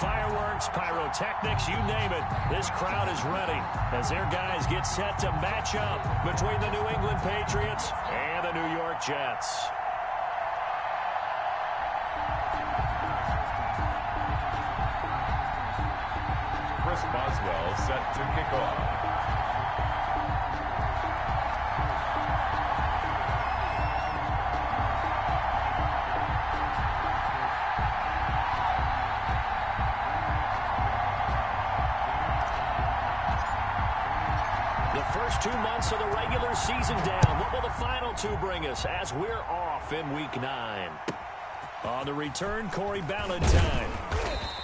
fireworks, pyrotechnics, you name it. This crowd is ready as their guys get set to match up between the New England Patriots and the New York Jets. Chris Boswell set to kick off. First 2 months of the regular season down. What will the final two bring us as we're off in Week 9? On the return, Corey Ballantyne.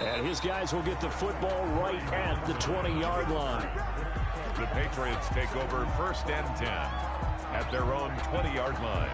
And his guys will get the football right at the 20-yard line. The Patriots take over 1st and 10 at their own 20-yard line.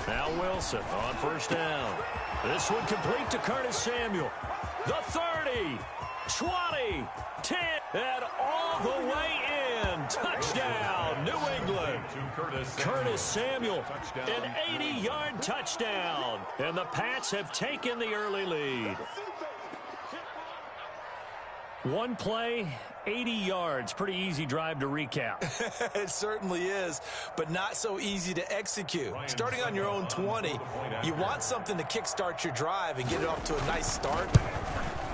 Now Wilson on 1st down. This one complete to Curtis Samuel. The 30, 20, 10, and all the way in. Touchdown, New England. Curtis Samuel, an 80-yard touchdown. And the Pats have taken the early lead. One play, 80 yards. Pretty easy drive to recap. It certainly is, but not so easy to execute. Starting on your own 20, you want something to kickstart your drive and get it off to a nice start.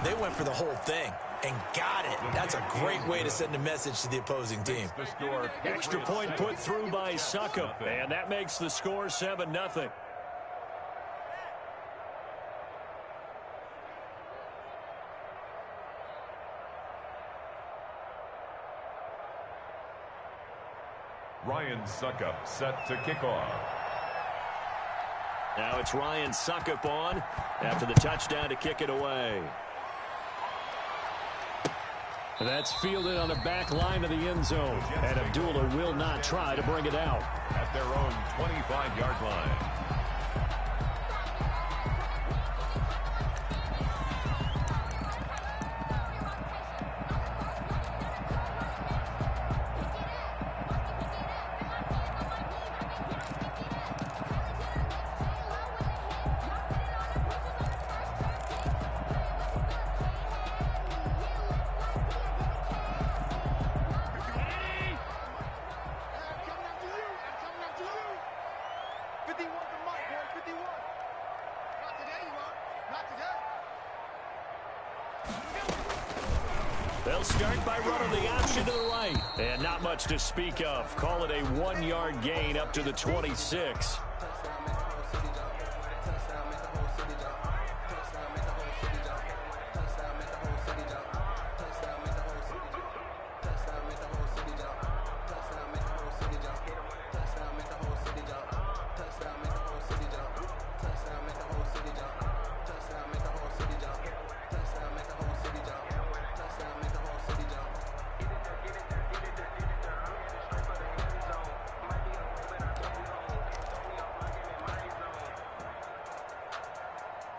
They went for the whole thing and got it. That's a great way to send a message to the opposing team. Extra point put through by Suckup, and that makes the score 7-0. Ryan Suckup set to kick off. Now it's Ryan Suckup on after the touchdown to kick it away. That's fielded on the back line of the end zone. And Abdullah will not try to bring it out. At their own 25-yard line. They'll start by running the option to the right. And not much to speak of. Call it a 1-yard gain up to the 26.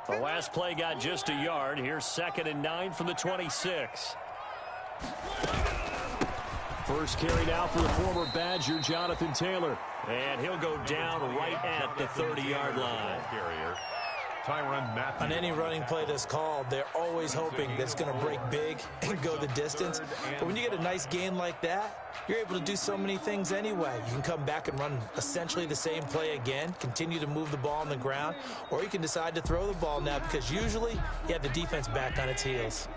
The last play got just a yard. Here's 2nd and 9 from the 26. First carry now for the former Badger, Jonathan Taylor. And he'll go down right at the 30-yard line. On any running play that's called, they're always hoping that it's going to break big and go the distance. But when you get a nice gain like that, you're able to do so many things anyway. You can come back and run essentially the same play again, continue to move the ball on the ground, or you can decide to throw the ball now because usually you have the defense back on its heels.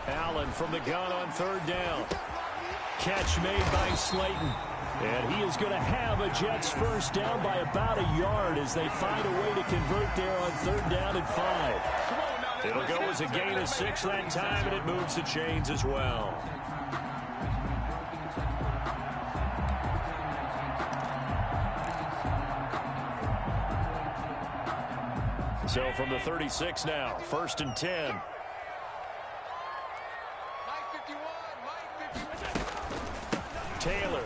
Allen from the gun on 3rd down. Catch made by Slayton. And he is going to have a Jets first down by about a yard as they find a way to convert there on 3rd down and 5. It'll go as a gain of 6 that time, and it moves the chains as well. So from the 36 now, 1st and 10. Taylor.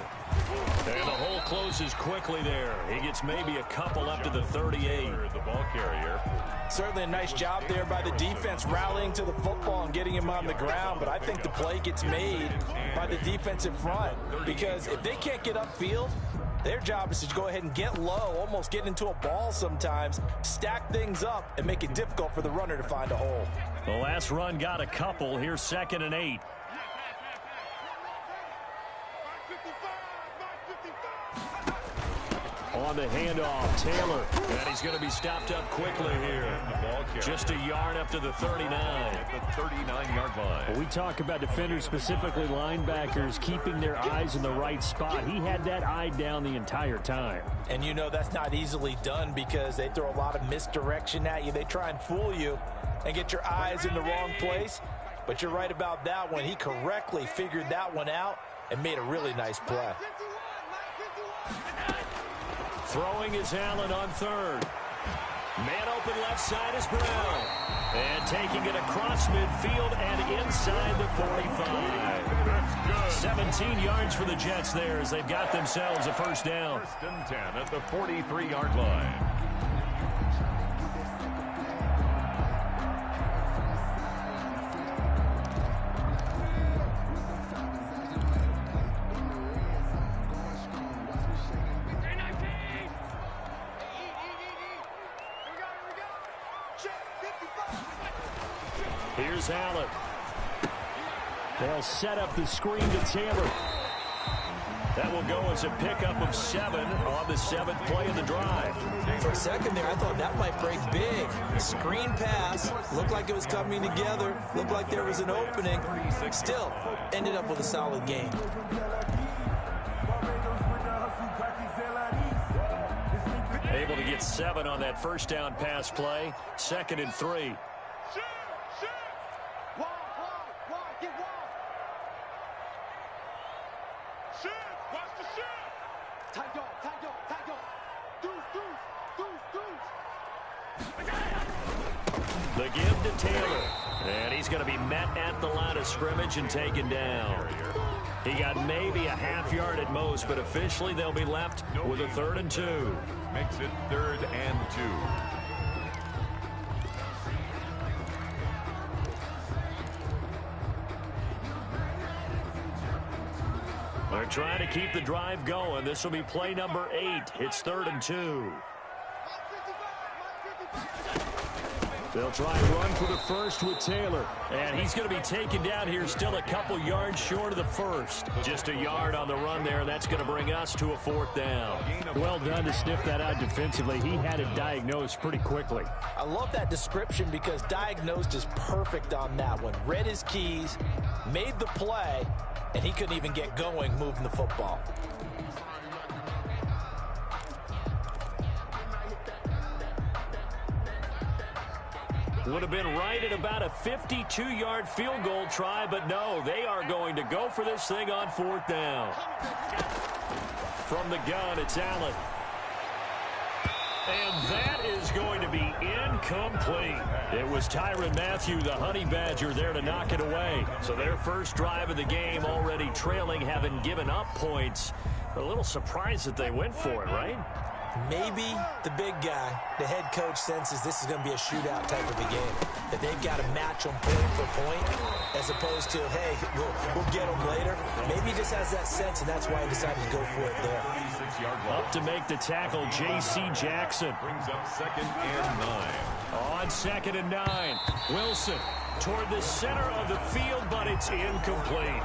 And the hole closes quickly there. He gets maybe a couple up to the 38. The ball carrier. Certainly a nice job there by the defense rallying to the football and getting him on the ground, but I think the play gets made by the defensive front because if they can't get upfield, their job is to go ahead and get low, almost get into a ball sometimes, stack things up, and make it difficult for the runner to find a hole. The last run got a couple. Here's 2nd and 8. On the handoff, Taylor. And he's going to be stopped up quickly here. Just a yard up to the 39. At the 39-yard line. Well, we talk about defenders, specifically linebackers, keeping their eyes in the right spot. He had that eye down the entire time. And you know that's not easily done because they throw a lot of misdirection at you. They try and fool you and get your eyes in the wrong place. But you're right about that one. He correctly figured that one out and made a really nice play. Throwing is Allen on 3rd. Man open left side is Brown. And taking it across midfield and inside the 45. 17 yards for the Jets there as they've got themselves a 1st down. 1st and 10 at the 43-yard line. Here's Allen. They'll set up the screen to Taylor. That will go as a pickup of 7 on the 7th play of the drive. For a second there, I thought that might break big. Screen pass. Looked like it was coming together. Looked like there was an opening. Still, ended up with a solid game. Able to get 7 on that 1st down pass play. 2nd and 3. The give to Taylor. And he's going to be met at the line of scrimmage and taken down. He got maybe a half yard at most, but officially they'll be left with a 3rd and 2. Makes it 3rd and 2. They're trying to keep the drive going. This will be play number 8. It's 3rd and 2. They'll try and run for the 1st with Taylor. And he's going to be taken down here still a couple yards short of the 1st. Just a yard on the run there. That's going to bring us to a 4th down. Well done to sniff that out defensively. He had it diagnosed pretty quickly. I love that description because diagnosed is perfect on that one. Read his keys, made the play, and he couldn't even get going moving the football. Would have been right at about a 52-yard field goal try, but no, they are going to go for this thing on 4th down. From the gun, it's Allen. And that is going to be incomplete. It was Tyrann Mathieu, the Honey Badger, there to knock it away. So their first drive of the game already trailing, having given up points. A little surprised that they went for it, right? Maybe the big guy, the head coach, senses this is going to be a shootout type of a game. That they've got to match them point for point as opposed to, hey, we'll get them later. Maybe he just has that sense, and that's why he decided to go for it there. Up to make the tackle, J.C. Jackson. Brings up 2nd and 9. On 2nd and 9, Wilson toward the center of the field, but it's incomplete.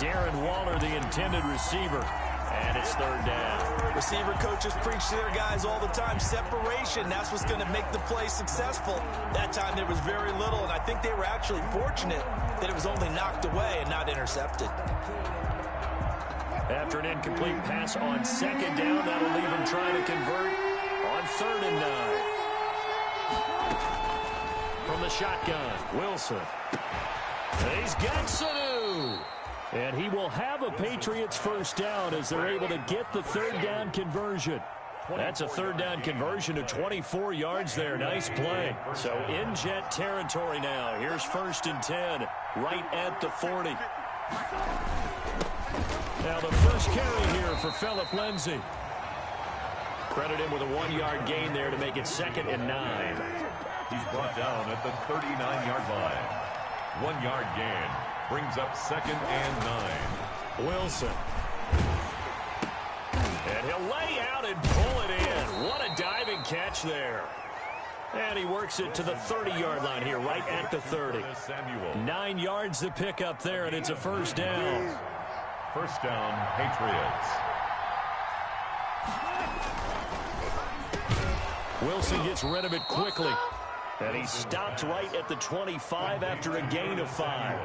Darren Waller, the intended receiver. And it's 3rd down. Receiver coaches preach to their guys all the time. Separation, that's what's going to make the play successful. That time there was very little, and I think they were actually fortunate that it was only knocked away and not intercepted. After an incomplete pass on 2nd down, that'll leave him trying to convert on 3rd and 9. From the shotgun, Wilson. He's got Sanu. And he will have a Patriots 1st down as they're able to get the 3rd down conversion. That's a third down conversion to 24 yards there. Nice play. So in Jet territory now. Here's 1st and 10 right at the 40. Now the first carry here for Philip Lindsay. Credit him with a 1-yard gain there to make it 2nd and 9. He's brought down at the 39-yard line. 1-yard gain brings up 2nd and 9. Wilson. And he'll lay out and pull it in. What a diving catch there. And he works it to the 30-yard line here, right at the 30. 9 yards to pick up there, and it's a 1st down. 1st down, Patriots. Wilson gets rid of it quickly. And he stopped right at the 25 after a gain of 5.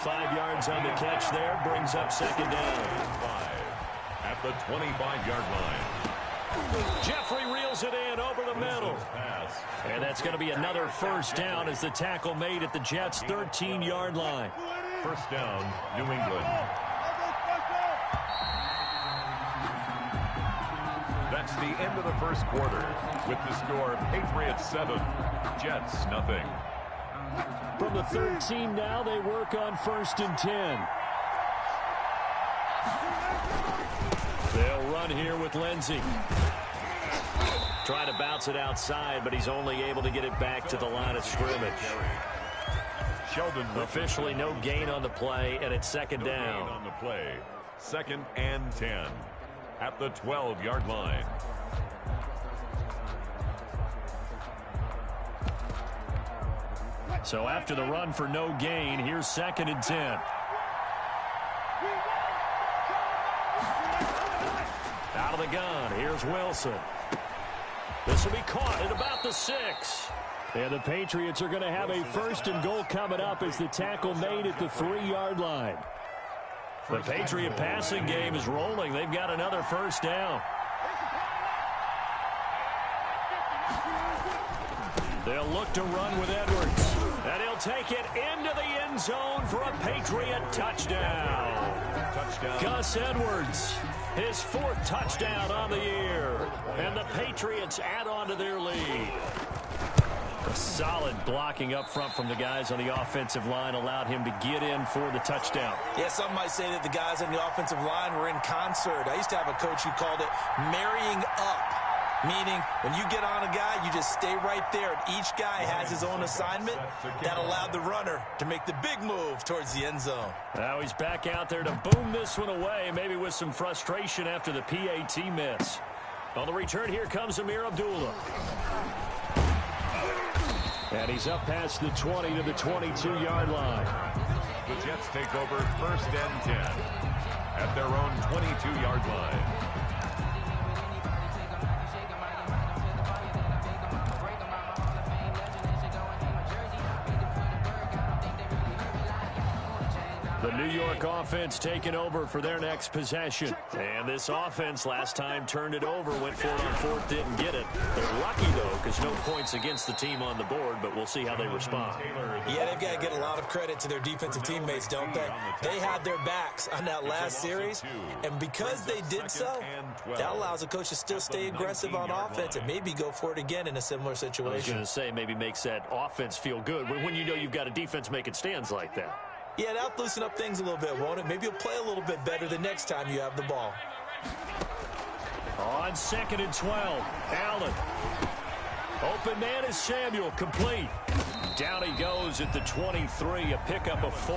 5 yards on the catch there, brings up 2nd down. 5 at the 25-yard line. Jeffrey reels it in over the middle. And that's going to be another 1st down as the tackle made at the Jets' 13-yard line. 1st down, New England. That's the end of the 1st quarter with the score Patriots 7, Jets nothing. From the 13 now, they work on 1st and 10. They'll run here with Lindsay. Trying to bounce it outside, but he's only able to get it back to the line of scrimmage. Sheldon officially no gain on the play, and it's 2nd down. On the play, 2nd and 10 at the 12-yard line. So after the run for no gain, here's 2nd and 10. Out of the gun, here's Wilson. This will be caught at about the 6. And the Patriots are going to have a 1st and goal coming up as the tackle made at the 3-yard line. The Patriot passing game is rolling. They've got another 1st down. They'll look to run with Edwards. And he'll take it into the end zone for a Patriot touchdown. Gus Edwards, his 4th touchdown on the year. And the Patriots add on to their lead. A solid blocking up front from the guys on the offensive line allowed him to get in for the touchdown. Yeah, some might say that the guys on the offensive line were in concert. I used to have a coach who called it marrying up, meaning when you get on a guy, you just stay right there. And each guy has his own assignment that allowed the runner to make the big move towards the end zone. Now he's back out there to boom this one away, maybe with some frustration after the PAT miss. On the return, here comes Amir Abdullah. And he's up past the 20 to the 22-yard line. The Jets take over 1st and 10 at their own 22-yard line. The New York offense taking over for their next possession. And this offense last time turned it over, went for it on 4th, didn't get it. They're lucky, though, because no points against the team on the board, but we'll see how they respond. Yeah, they've got to get a lot of credit to their defensive teammates, don't they? They had their backs on that last series, and because they did so, that allows the coach to still stay aggressive on offense and maybe go for it again in a similar situation. I was going to say, maybe makes that offense feel good when you know you've got a defense making stands like that. Yeah, that'll loosen up things a little bit, won't it? Maybe you'll play a little bit better the next time you have the ball. On 2nd and 12, Allen. Open man is Samuel, complete. Down he goes at the 23, a pickup of 4.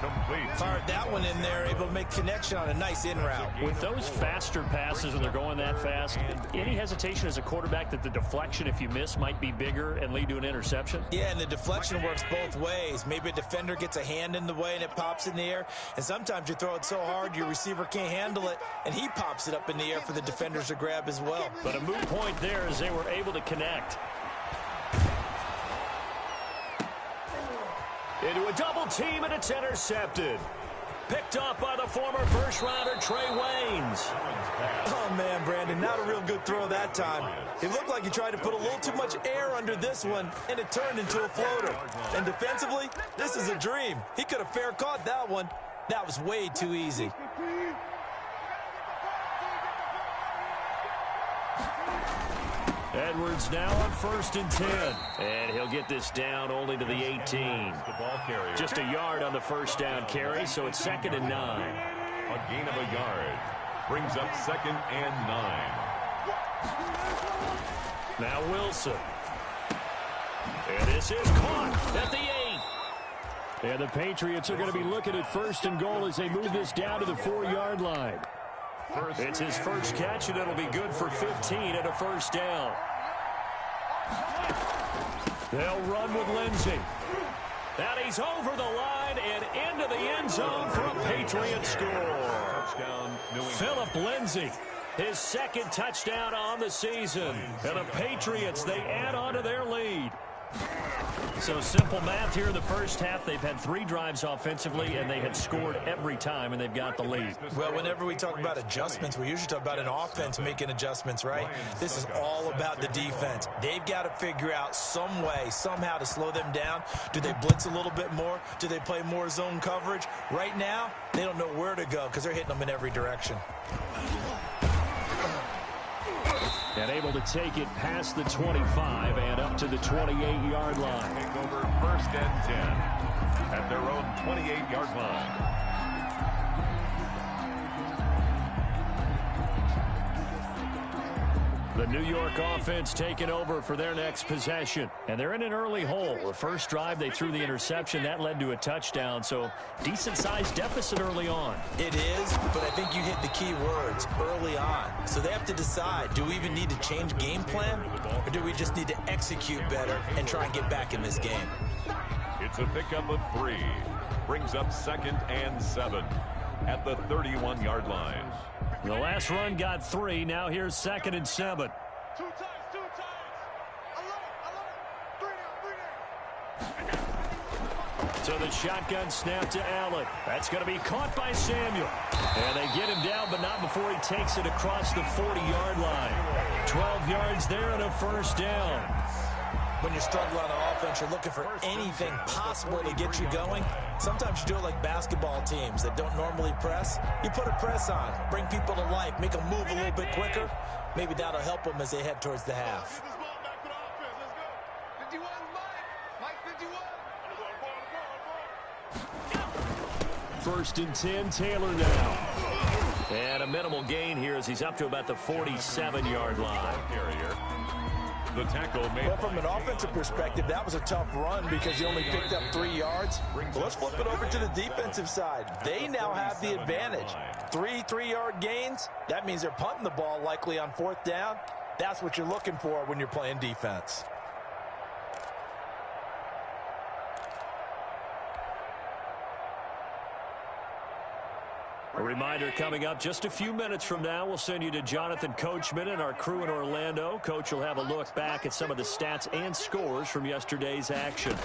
Complete. Fired that one in there, able to make connection on a nice in route. With those faster passes when they're going that fast, any hesitation as a quarterback that the deflection, if you miss, might be bigger and lead to an interception? Yeah, and the deflection works both ways. Maybe a defender gets a hand in the way and it pops in the air, and sometimes you throw it so hard your receiver can't handle it, and he pops it up in the air for the defenders to grab as well. But a moot point there as they were able to connect. Into a double team, and it's intercepted. Picked off by the former first-rounder Trey Waynes. Oh, man, Brandon, not a real good throw that time. It looked like he tried to put a little too much air under this one, and it turned into a floater. And defensively, this is a dream. He could have fair caught that one. That was way too easy. Edwards now on 1st and 10. And he'll get this down only to the 18. Just a yard on the first down carry, so it's 2nd and 9. A gain of a yard brings up 2nd and 9. Now Wilson. And this is caught at the 8. And the Patriots are going to be looking at 1st and goal as they move this down to the 4-yard line. It's his first catch, and it'll be good for 15 and a first down. They'll run with Lindsey. And he's over the line and into the end zone for a Patriot score. Philip Lindsey, his 2nd touchdown on the season. And the Patriots, they add on to their lead. So simple math here in the first half. They've had 3 drives offensively, and they had scored every time, and they've got the lead. Well, whenever we talk about adjustments, we usually talk about an offense making adjustments, right? This is all about the defense. They've got to figure out some way, somehow to slow them down. Do they blitz a little bit more? Do they play more zone coverage? Right now, they don't know where to go because they're hitting them in every direction. And able to take it past the 25 and up to the 28-yard line. Take over 1st and 10 at their own 28-yard line. The New York offense taking over for their next possession. And they're in an early hole. The first drive, they threw the interception. That led to a touchdown. So decent-sized deficit early on. It is, but I think you hit the key words, early on. So they have to decide, do we even need to change game plan? Or do we just need to execute better and try and get back in this game? It's a pickup of 3. Brings up 2nd and 7 at the 31-yard line. The last run got 3. Now here's 2nd and 7. 2 times. So the shotgun snap to Allen. That's going to be caught by Samuel. And they get him down, but not before he takes it across the 40-yard line. 12 yards there and a first down. When you're struggling on offense, you're looking for anything possible to get you going. Sometimes you do it like basketball teams that don't normally press. You put a press on, bring people to life, make them move a little bit quicker. Maybe that'll help them as they head towards the half. 1st and 10, Taylor now. And a minimal gain here as he's up to about the 47-yard line. The tackle made. Well, from an offensive perspective, that was a tough run because he only picked up 3 yards. But let's flip it over to the defensive side. They now have the advantage. 3 3-yard gains. That means they're punting the ball likely on 4th down. That's what you're looking for when you're playing defense. A reminder coming up just a few minutes from now, we'll send you to Jonathan Coachman and our crew in Orlando. Coach will have a look back at some of the stats and scores from yesterday's action.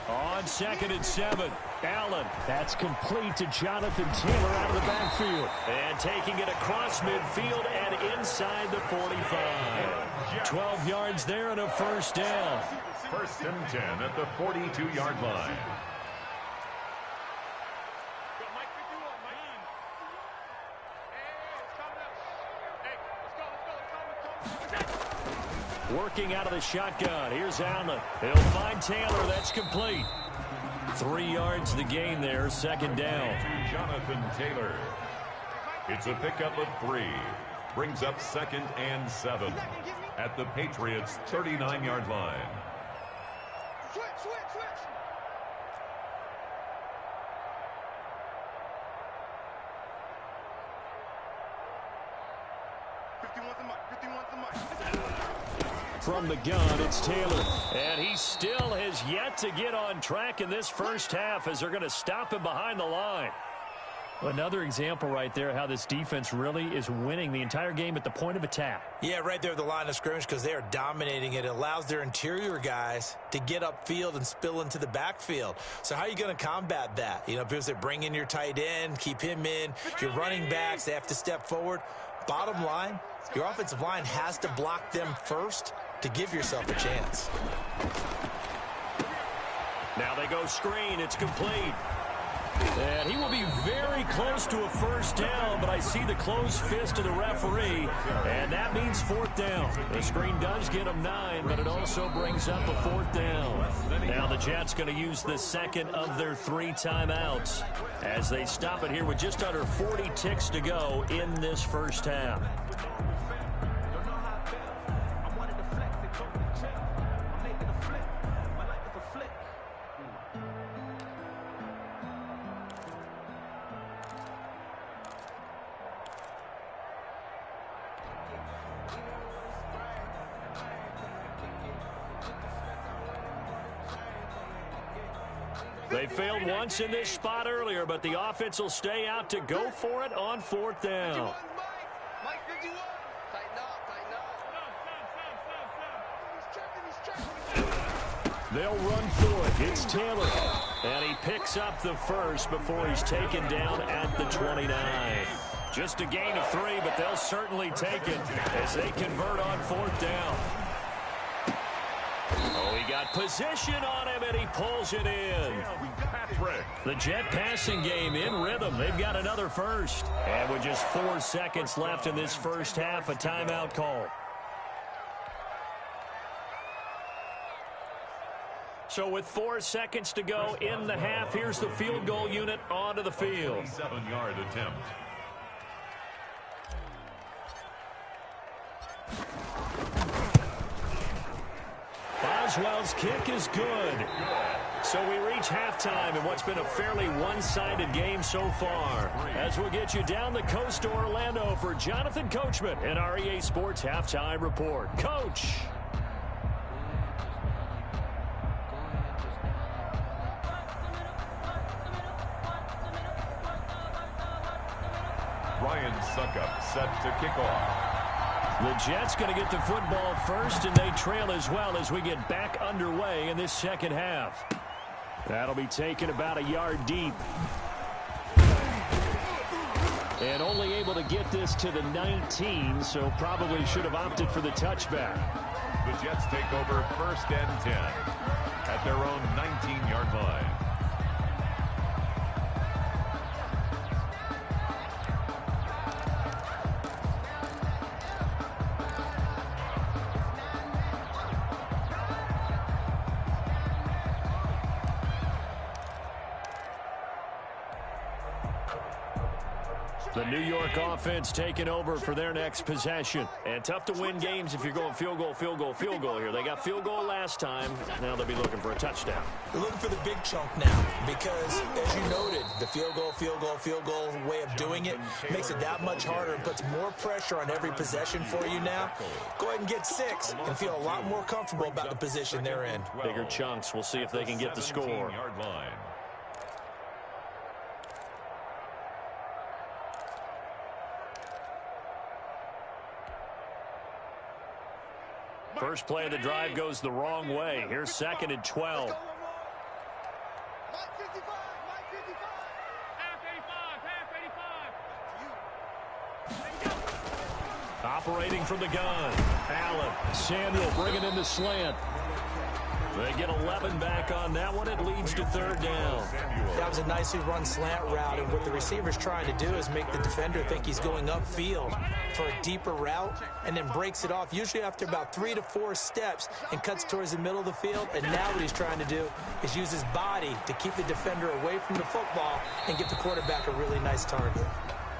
On 2nd and 7, Allen. That's complete to Jonathan Taylor out of the backfield. And taking it across midfield and inside the 45. 12 yards there and a first down. 1st and 10 at the 42-yard line. Working out of the shotgun. Here's Allen. He'll find Taylor. That's complete. 3 yards the gain there. 2nd down. To Jonathan Taylor. It's a pickup of 3. Brings up 2nd and 7 at the Patriots' 39-yard line. Switch. 51's the mic. From the gun, it's Taylor. And he still has yet to get on track in this first half as they're going to stop him behind the line. Another example right there how this defense really is winning the entire game at the point of attack. Yeah, right there at the line of scrimmage because they are dominating it. It allows their interior guys to get upfield and spill into the backfield. So how are you going to combat that? You know, because they bring in your tight end, keep him in. Your running backs, they have to step forward. Bottom line, your offensive line has to block them first to give yourself a chance. Now they go screen. It's complete. And he will be very close to a first down, but I see the closed fist of the referee, and that means fourth down. The screen does get him 9, but it also brings up a fourth down. Now the Jets going to use the second of their 3 timeouts as they stop it here with just under 40 ticks to go in this first half. They failed once in this spot earlier, but the offense will stay out to go for it on fourth down. Mike 51. Tighten up. They'll run for it. It's Taylor. And he picks up the first before he's taken down at the 29. Just a gain of 3, but they'll certainly take it as they convert on fourth down. Oh, he got position on him, and he pulls it in. The Jet passing game in rhythm. They've got another first. And with just 4 seconds left in this first half, a timeout call. So with 4 seconds to go in the half, here's the field goal unit onto the field. 7-yard attempt. Boswell's kick is good. So we reach halftime in what's been a fairly one-sided game so far. As we'll get you down the coast to Orlando for Jonathan Coachman and our EA Sports Halftime Report. Coach. Ryan Suckup set to kick off. The Jets going to get the football first, and they trail as well as we get back underway in this second half. That'll be taken about a yard deep. And only able to get this to the 19, so probably should have opted for the touchback. The Jets take over 1st and 10 at their own 19-yard line. The New York offense taking over for their next possession. And tough to win games if you're going field goal, field goal, field goal here. They got field goal last time. Now they'll be looking for a touchdown. They're looking for the big chunk now because, as you noted, the field goal way of doing it makes it that much harder and puts more pressure on every possession for you now. Go ahead and get 6 and feel a lot more comfortable about the position they're in. Bigger chunks. We'll see if they can get the score. 17-yard line. First play of the drive goes the wrong way. Here's 2nd and 12. Mike 55. Mike 55. Half 85. Operating from the gun. Allen. Samuel bringing in the slant. They get 11 back on that one. It leads to 3rd down. That was a nicely run slant route, and what the receiver's trying to do is make the defender think he's going upfield for a deeper route and then breaks it off, usually after about 3 to 4 steps, and cuts towards the middle of the field. And now what he's trying to do is use his body to keep the defender away from the football and get the quarterback a really nice target.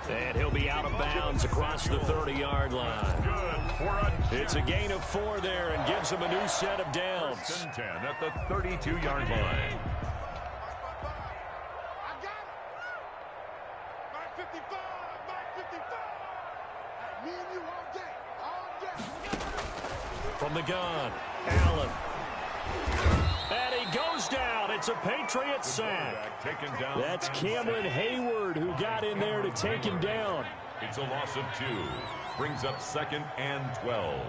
And he'll be out of bounds across the 30-yard line. It's a gain of 4 there and gives him a new set of downs. 1st and 10 at the 32-yard line. I got it. Mike 55. Mike 55. Me and you all day. All day. From the gun, Allen. And he goes down. It's a Patriot sack. Taken down. That's Cameron Hayward who got in there to take him down. It's a loss of 2. Brings up 2nd and 12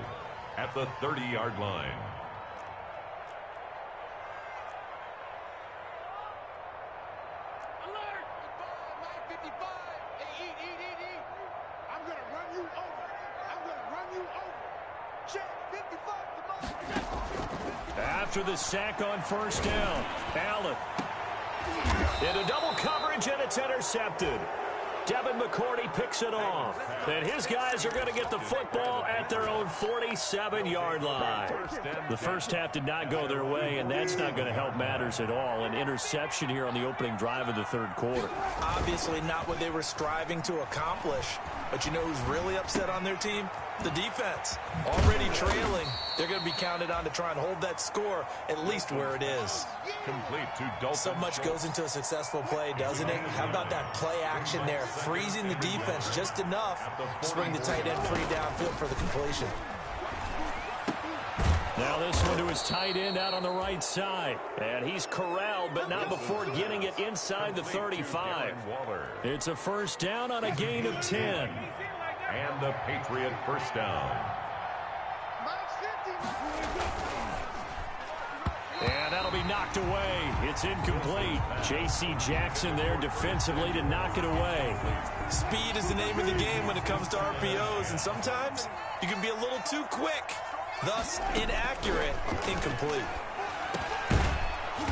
at the 30-yard line. Alert. Mike 55. Hey, eat. I'm going to run you over. Check 55. After the sack on 1st down, Allen Into double coverage, and it's intercepted. Devin McCourty picks it off. And his guys are going to get the football at their own 47-yard line. The first half did not go their way, and that's not going to help matters at all. An interception here on the opening drive of the third quarter. Obviously not what they were striving to accomplish. But you know who's really upset on their team? The defense. Already trailing. They're going to be counted on to try and hold that score at least where it is. Complete to Dalton. So much goes into a successful play, doesn't it? How about that play action there? Freezing the defense just enough to bring the tight end free downfield for the completion. Now this one to his tight end out on the right side. And he's corralled, but not before getting it inside the 35. It's a first down on a gain of 10. And the Patriot first down. And that'll be knocked away. It's incomplete. J.C. Jackson there defensively to knock it away. Speed is the name of the game when it comes to RPOs, and sometimes you can be a little too quick. Thus, inaccurate, incomplete.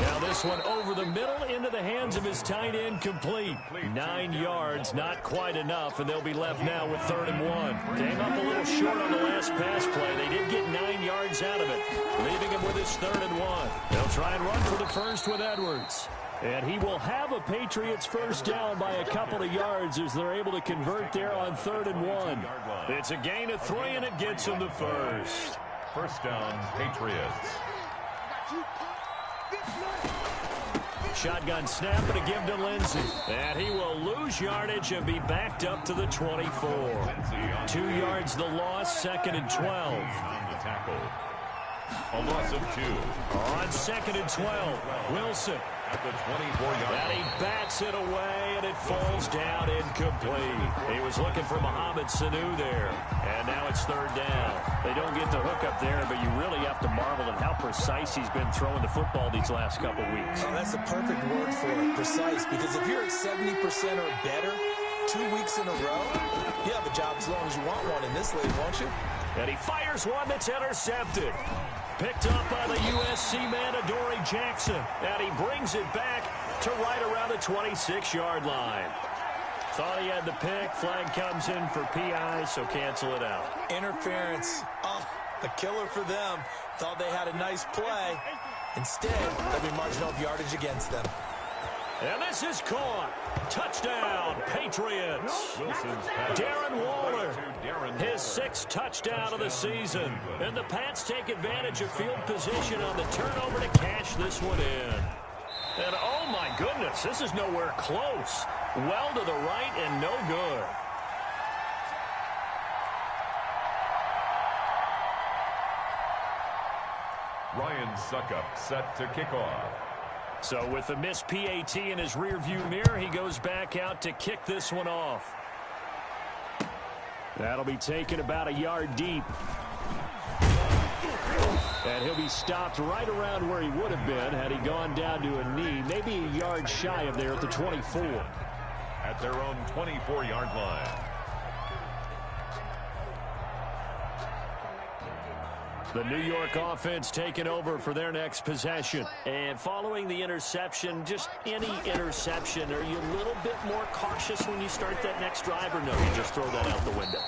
Now this one over the middle into the hands of his tight end, complete. 9 yards, not quite enough, and they'll be left now with 3rd and 1. Came up a little short on the last pass play. They did get 9 yards out of it, leaving him with his 3rd and 1. They'll try and run for the first with Edwards. And he will have a Patriots first down by a couple of yards as they're able to convert there on 3rd and 1. It's a gain of 3, and it gets him the first. First down, Patriots. Shotgun snap and a give to Lindsey. And he will lose yardage and be backed up to the 24. 2 yards the loss, 2nd and 12. On the tackle. A loss of 2. On 2nd and 12, Wilson. At the 24-yard line. And he bats it away, and it falls down incomplete. He was looking for Mohamed Sanu there. And now it's 3rd down. They don't get the hook up there, but you really have to marvel at how precise he's been throwing the football these last couple weeks. Oh, that's the perfect word for it, precise, because if you're at 70% or better 2 weeks in a row, you have a job as long as you want one in this league, won't you? And he fires one that's intercepted. Picked up by the USC man, Adoree Jackson. And he brings it back to right around the 26-yard line. Thought he had the pick. Flag comes in for PI, so cancel it out. Interference. Oh, a killer for them. Thought they had a nice play. Instead, there'll be marginal yardage against them. And this is caught. Touchdown, Patriots. Darren Waller, his 6th touchdown of the season. And the Pats take advantage of field position on the turnover to cash this one in. And oh my goodness, this is nowhere close. Well to the right and no good. Ryan Suckup set to kick off. So with the missed PAT in his rearview mirror, he goes back out to kick this one off. That'll be taken about a yard deep. And he'll be stopped right around where he would have been had he gone down to a knee, maybe a yard shy of there at the 24. At their own 24-yard line. The New York offense taking over for their next possession. And following the interception, just any interception, are you a little bit more cautious when you start that next drive, or no, you just throw that out the window?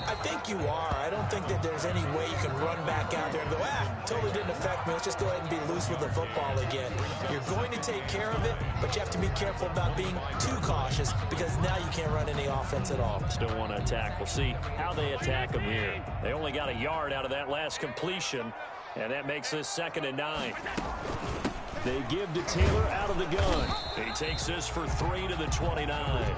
I think you are. I don't think that there's any way you can run back out there and go, totally didn't affect me. Let's just go ahead and be loose with the football again. You're going to take care of it, but you have to be careful about being too cautious because now you can't run any offense at all. Still want to attack. We'll see how they attack them here. They only got a yard out of that last completion, and that makes this 2nd and 9. They give to Taylor out of the gun. He takes this for 3 to the 29.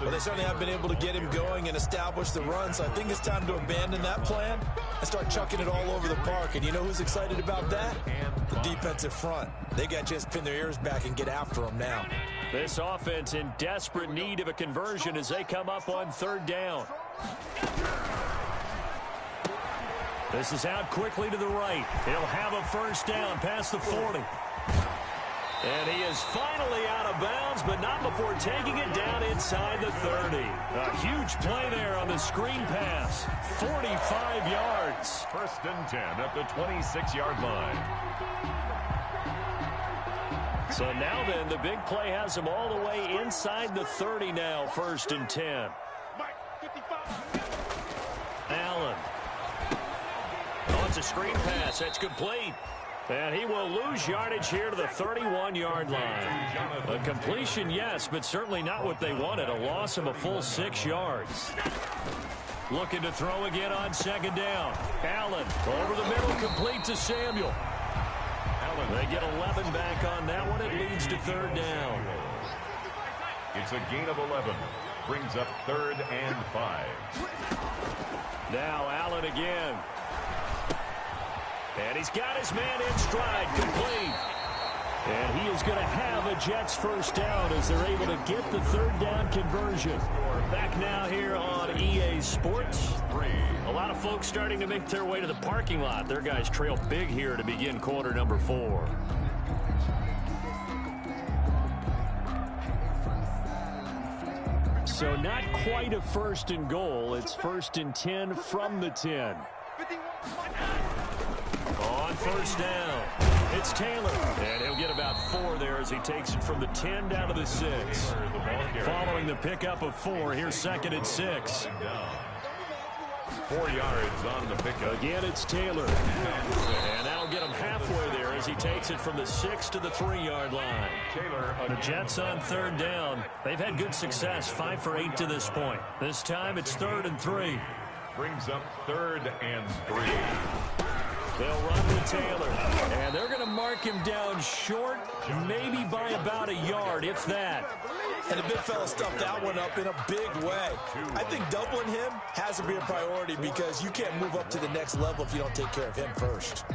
Well, they certainly have been able to get him going and establish the run, so I think it's time to abandon that plan and start chucking it all over the park. And you know who's excited about that? The defensive front. They got to just pin their ears back and get after them now. This offense in desperate need of a conversion as they come up on 3rd down. This is out quickly to the right. He'll have a first down past the 40. And he is finally out of bounds, but not before taking it down inside the 30. A huge play there on the screen pass. 45 yards. 1st and 10 at the 26-yard line. So now then, the big play has him all the way inside the 30 now, 1st and 10. Allen. Oh, it's a screen pass. That's complete. And he will lose yardage here to the 31-yard line. A completion, yes, but certainly not what they wanted. A loss of a full 6 yards. Looking to throw again on 2nd down. Allen over the middle, complete to Samuel. They get 11 back on that one. It leads to 3rd down. It's a gain of 11. Brings up 3rd and 5. Now Allen again. And he's got his man in stride, complete. And he is going to have a Jets 1st down as they're able to get the 3rd down conversion. Back now here on EA Sports. A lot of folks starting to make their way to the parking lot. Their guys trail big here to begin quarter number 4. So not quite a 1st and goal. It's 1st and 10 from the 10. On 1st down, it's Taylor. And he'll get about 4 there as he takes it from the 10 down to the 6. Following the pickup of 4, here's 2nd and 6. 4 yards on the pickup. Again, it's Taylor. And that'll get him halfway there as he takes it from the 6 to the 3-yard line. The Jets on 3rd down. They've had good success, 5 for 8 to this point. This time it's 3rd and 3. Brings up 3rd and 3. They'll run with Taylor. And they're going to mark him down short, maybe by about a yard, if that. And the big fella stuffed that one up in a big way. I think doubling him has to be a priority because you can't move up to the next level if you don't take care of him first.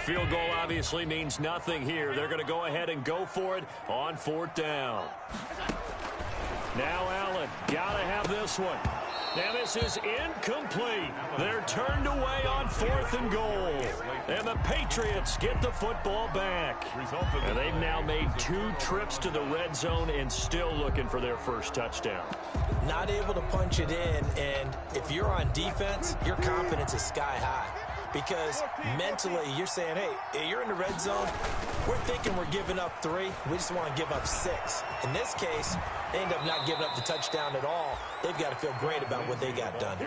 Field goal obviously means nothing here. They're going to go ahead and go for it on 4th down. Now Allen, got to have this one. Now this is incomplete. They're turned away on 4th and goal. And the Patriots get the football back. And they've now made 2 trips to the red zone and still looking for their 1st touchdown. Not able to punch it in, and if you're on defense, your confidence is sky high. Because mentally, you're saying, hey, you're in the red zone. We're thinking we're giving up 3. We just want to give up 6. In this case, they end up not giving up the touchdown at all. They've got to feel great about what they got done.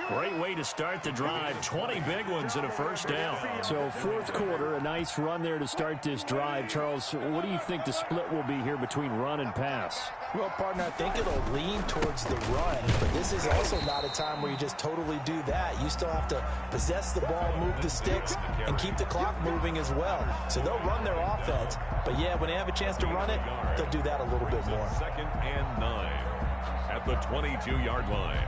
Great way to start the drive. 20 big ones and a 1st down. So 4th quarter, a nice run there to start this drive. Charles, what do you think the split will be here between run and pass? Well, partner, I think it'll lean towards the run, but this is also not a time where you just totally do that. You still have to possess the ball, move the sticks, and keep the clock moving as well. So they'll run their offense, but yeah, when they have a chance to run it, they'll do that a little bit more. 2nd and 9 at the 22-yard line.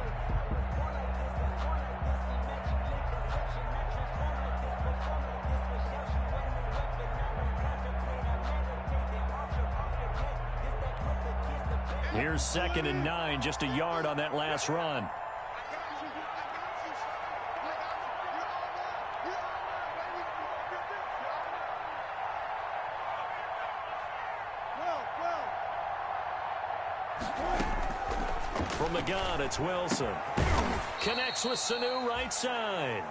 Here's 2nd and 9, just a yard on that last run. From the gun, it's Wilson. Connects with Sanu right side.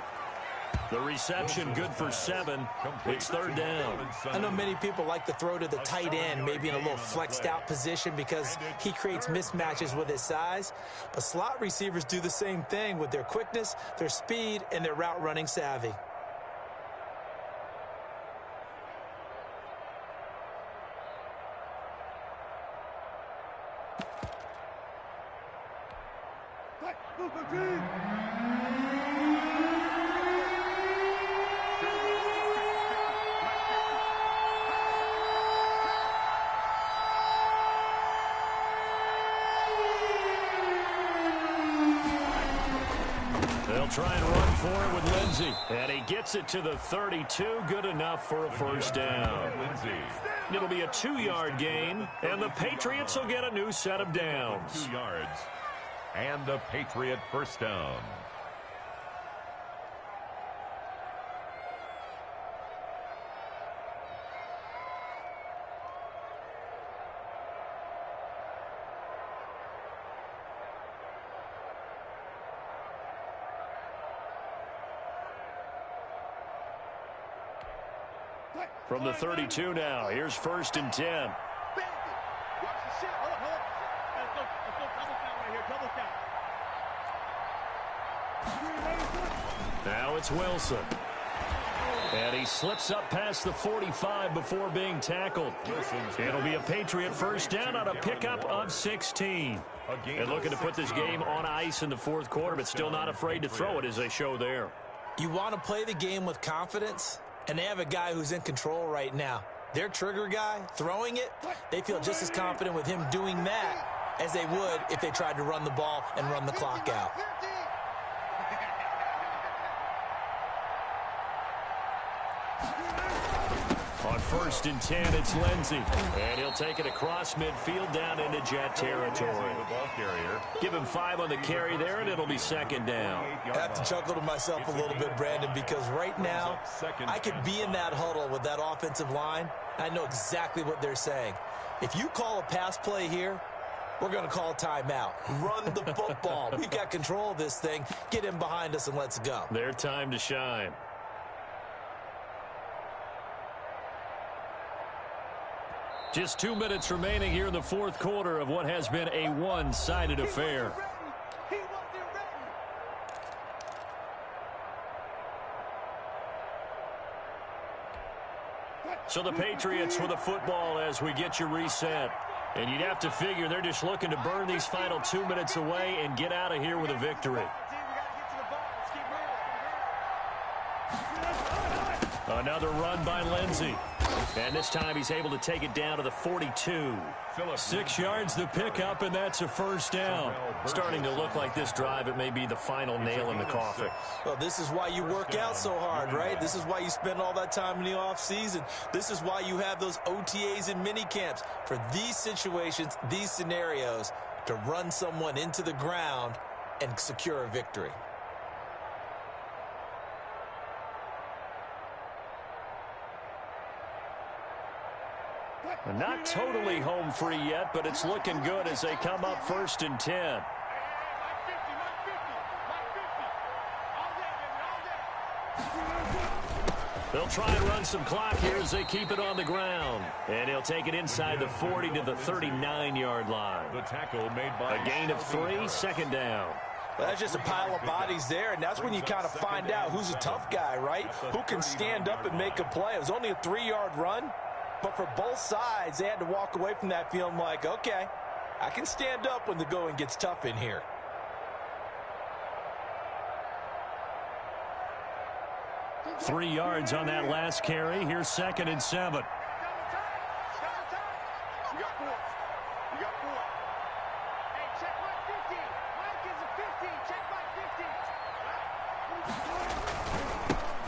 The reception good for 7. It's 3rd down. I know many people like to throw to the tight end, maybe in a little flexed out position because he creates mismatches with his size. But slot receivers do the same thing with their quickness, their speed, and their route running savvy. They'll try and run for it with Lindsey. And he gets it to the 32. Good enough for a 1st down. It'll be a 2-yard gain, and the Patriots will get a new set of downs. 2 yards. And a Patriot first down. From the 32 now, here's 1st and 10. Now it's Wilson. And he slips up past the 45 before being tackled. It'll be a Patriot first down on a pickup of 16. And looking to put this game on ice in the 4th quarter, but still not afraid to throw it as they show there. You want to play the game with confidence, and they have a guy who's in control right now. Their trigger guy, throwing it, they feel just as confident with him doing that as they would if they tried to run the ball and run the clock out. On 1st and 10, it's Lindsey. And he'll take it across midfield down into Jet territory. Give him 5 on the carry there, and it'll be 2nd down. I have to chuckle to myself a little bit, Brandon, because right now I could be in that huddle with that offensive line. I know exactly what they're saying. If you call a pass play here, we're going to call a timeout. Run the football. We've got control of this thing. Get him behind us and let's go. Their time to shine. Just 2 minutes remaining here in the 4th quarter of what has been a one-sided affair. So the Patriots with the football as we get you reset. And you'd have to figure they're just looking to burn these final 2 minutes away and get out of here with a victory. Another run by Lindsey. And this time he's able to take it down to the 42. 6 yards the pickup, and that's a first down. Starting to look like this drive, it may be the final nail in the coffin. Well, this is why you work out so hard, right? This is why you spend all that time in the offseason. This is why you have those OTAs and mini camps. For these situations, these scenarios, to run someone into the ground and secure a victory. Not totally home free yet, but it's looking good as they come up 1st and 10. They'll try and run some clock here as they keep it on the ground. And he'll take it inside the 40 to the 39-yard line. The tackle made by a gain of 3, 2nd down. Well, that's just a pile of bodies there, and that's when you kind of find out who's a tough guy, right? Who can stand up and make a play. It was only a 3-yard run. But for both sides, they had to walk away from that feeling like, okay, I can stand up when the going gets tough in here. Three yards on that last carry. Here's 2nd and 7.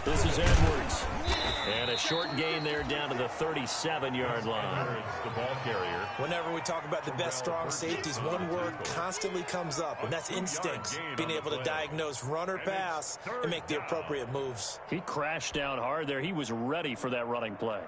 This is Edwards. And a short gain there down to the 37-yard line. The ball carrier. Whenever we talk about the best strong safeties, one word constantly comes up, and that's instincts. Being able to diagnose run or pass and make the appropriate moves. He crashed down hard there. He was ready for that running play.